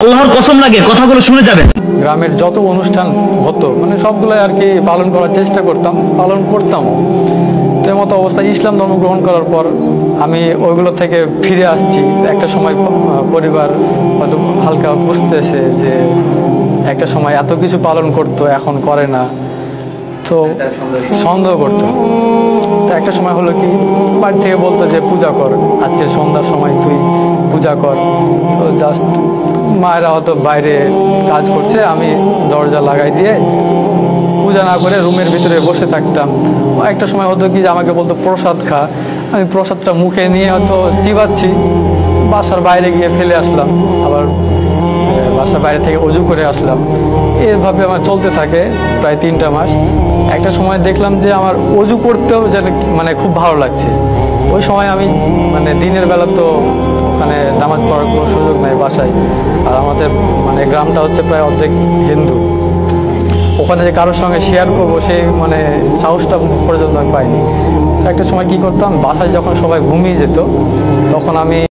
আল্লাহর কসম লাগে কথাগুলো শুনে যাবেন। গ্রামের যত অনুষ্ঠান হতো মানে সবগুলাই আর কি পালন করার চেষ্টা করতাম, পালন করতাম। তো মতো অবস্থায় ইসলাম ধর্ম গ্রহণ করার পর আমি ওইগুলো থেকে ফিরে আসছি। একটা সময় পরিবার হয়তো হালকা বুঝতেছে যে একটা সময় এত কিছু পালন করতো এখন করে না, তো সন্দেহ করতো। তো একটা সময় হলো কি বাড়ি থেকে বলতো যে পূজা কর, আজকে সন্ধ্যার সময় তুই পূজা কর। তো জাস্ট মায়েরা হয়তো বাইরে কাজ করছে, আমি দরজা লাগাই দিয়ে পূজা না করে রুমের ভিতরে বসে থাকতাম। একটা সময় হতো কি আমাকে বলতো প্রসাদ খা, আমি প্রসাদটা মুখে নিয়ে হয়তো চিবাচ্ছি, বাসার বাইরে গিয়ে ফেলে আসলাম, আবার বাসার বাইরে থেকে অজু করে আসলাম। এভাবে আমার চলতে থাকে প্রায় 3টা মাস। একটা সময় দেখলাম যে আমার অজু করতেও যেন মানে খুব ভালো লাগছে। ওই সময় আমি মানে দিনের বেলা তো ওখানে নামাজ পড়ার কোনো সুযোগ নাই বাসায়, আর আমাদের মানে গ্রামটা হচ্ছে প্রায় অর্ধেক হিন্দু। ওখানে যে কারোর সঙ্গে শেয়ার করবো সেই মানে সাহসটা পর্যন্ত আমি পাইনি। একটা সময় কি করতাম, বাসায় যখন সবাই ঘুমিয়ে যেত তখন আমি